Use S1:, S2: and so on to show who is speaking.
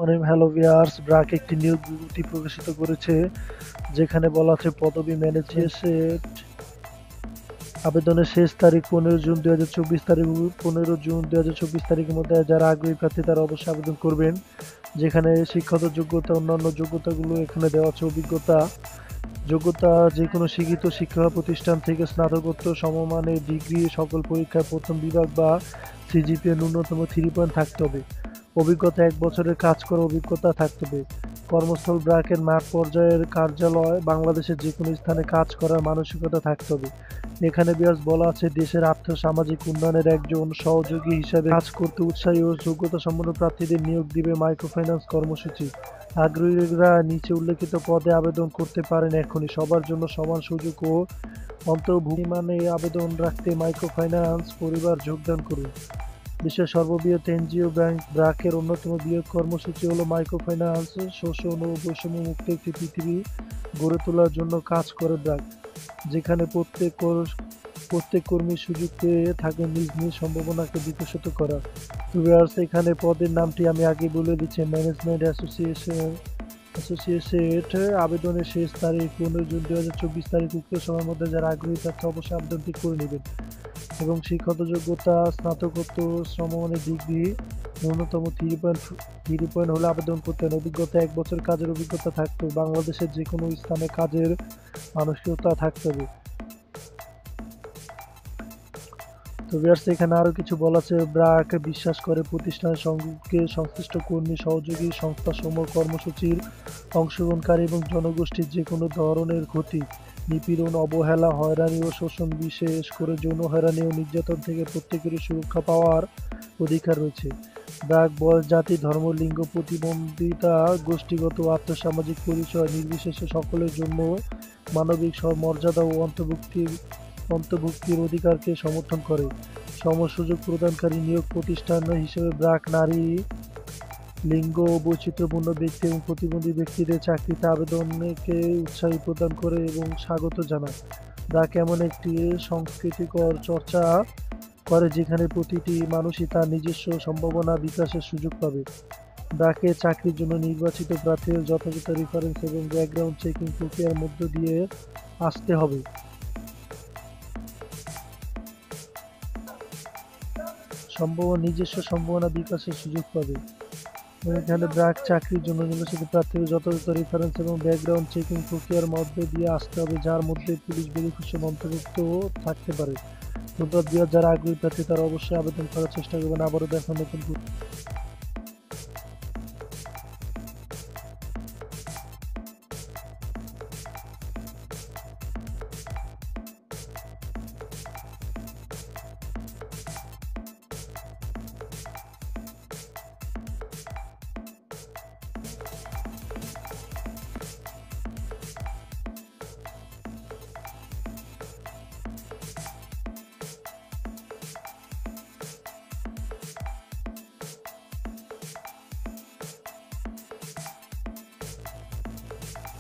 S1: অনেক hello viewers, BRAC একটি নিয়োগ বিজ্ঞপ্তি প্রকাশিত করেছে, যেখানে বলা আছে পদবি ম্যানেজমেন্ট। আবেদনের শেষ তারিখ 15 জুন 2024 তারিখ। 15 জুন 2024 তারিখের মধ্যে যারা আগ্রহী প্রার্থী তারা অবশ্যই আবেদন করবেন। যেখানে শিক্ষাগত যোগ্যতা, অন্যান্য যোগ্যতাগুলো এখানে দেওয়া আছে। যোগ্যতা যে কোনো শিক্ষিত শিক্ষা প্রতিষ্ঠান থেকে স্নাতকোত্তর সমমানের ডিগ্রি, সকল পরীক্ষায় প্রথম বিভাগ বা সিজিপিএ ন্যূনতম 3 পয়েন্ট থাকতে হবে। অভিজ্ঞতা 1 বছরের কাজ করার অভিজ্ঞতা থাকতে হবে। কর্মস্থল ব্র্যাকের মাঠ পর্যায়ের কার্যালয়, বাংলাদেশের যে কোনো স্থানে কাজ করার মানসিকতা থাকতে হবে। এখানে বিয়ার্স বলা আছে দেশের আর্থ-সামাজিক উন্নয়নের একজন সহযোগী হিসাবে কাজ করতে উৎসাহী ও যোগ্যতা সম্পন্ন প্রার্থীদের নিয়োগ দিবে মাইক্রোফিন্যান্স কর্মসূচি। আগ্রহীরা নিচে উল্লেখিত পদে আবেদন করতে পারেন এখনই। সবার জন্য সমান সুযোগ ও অন্তর্ভুক্তি মানে আবেদন রাখতে মাইক্রোফিন্যান্স পরিবার যোগদান করুন। বিশ্বের সর্ববৃহৎ এনজিও ব্যাংক ব্র্যাকের অন্যতম বৃহৎ কর্মসূচি হলো মাইক্রোফিন্যান্স। শোষণ ও বৈষম্যমুক্ত একটি পৃথিবী গড়ে তোলার জন্য কাজ করে ব্র্যাক, যেখানে প্রত্যেক কর্মী সুযোগ পেয়ে থাকে নিজ নিজ সম্ভাবনাকে বিকশিত করা। তো ভিউয়ার্স, এখানে পদের নামটি আমি আগে বলে দিচ্ছি, ম্যানেজমেন্ট অ্যাসোসিয়েট। আবেদনের শেষ তারিখ 15 জুন 2024 তারিখ। উক্ত সময়ের মধ্যে যারা আগ্রহী প্রার্থী অবশ্যই আবেদনটি করে নেবেন। এবং শিক্ষাগত যোগ্যতা স্নাতকোত্তর সমমানের ডিগ্রি, ন্যূনতম 3 পয়েন্ট হলে আবেদন করতে হবে। অভিজ্ঞতা 1 বছর কাজের অভিজ্ঞতা থাকতে হবে। বাংলাদেশের যে কোনো স্থানে কাজের মানসিকতা থাকতে হবে। তো ভিউয়ার্স, এখানে আরো কিছু বলা আছে। ব্র্যাক বিশ্বাস করে প্রতিষ্ঠানের সঙ্গে সংশ্লিষ্ট কর্মী, সহযোগী সংস্থাসমূহ কর্মসূচির অংশগ্রহণকারী এবং জনগোষ্ঠীর যে কোনো ধরনের ক্ষতি, নিপীড়ন, অবহেলা, হয়রানি ও শোষণ, বিশেষ করে যৌন হয়রানি ও নির্যাতন থেকে প্রত্যেকেরই সুরক্ষা পাওয়ার অধিকার রয়েছে। ব্র্যাক বয়স, জাতি, ধর্ম, লিঙ্গ, প্রতিবন্ধিতা, গোষ্ঠীগত ও আর্থসামাজিক পরিচয় নির্বিশেষে সকলের জন্য মানবিক মর্যাদা ও অন্তর্ভুক্তির অধিকারকে সমর্থন করে। সম সুযোগ প্রদানকারী নিয়োগ প্রতিষ্ঠান হিসেবে ব্র্যাক নারী, লিঙ্গ ও বৈচিত্র্যপূর্ণ ব্যক্তি এবং প্রতিবন্ধী ব্যক্তিদের চাকরিতে আবেদনকে উৎসাহ প্রদান করে এবং স্বাগত জানায়। ব্র্যাক এমন একটি সংস্কৃতিকর চর্চা করে যেখানে প্রতিটি মানুষই তার নিজস্ব সম্ভাবনা বিকাশের সুযোগ পাবে। ব্র্যাকে চাকরির জন্য নির্বাচিত প্রার্থীদের যথাযথ রেফারেন্স এবং ব্যাকগ্রাউন্ড চেকিং প্রক্রিয়ার মধ্য দিয়ে আসতে হবে। নিজস্ব সম্ভাবনা বিকাশের সুযোগ পাবে। এখানে ব্র্যাক চাকরির জন্য নির্বাচিত প্রার্থীদের যথাযথ রেফারেন্স এবং ব্যাকগ্রাউন্ড চেকিং প্রক্রিয়ার মধ্যে দিয়ে আসতে হবে, যার মধ্যে পুলিশ ভেরিফিকেশন অন্তর্ভুক্ত থাকতে পারে। ধন্যবাদ। যারা আগ্রহী প্রার্থী তারা অবশ্যই আবেদন করার চেষ্টা করবেন। আবারও দেখা নতুন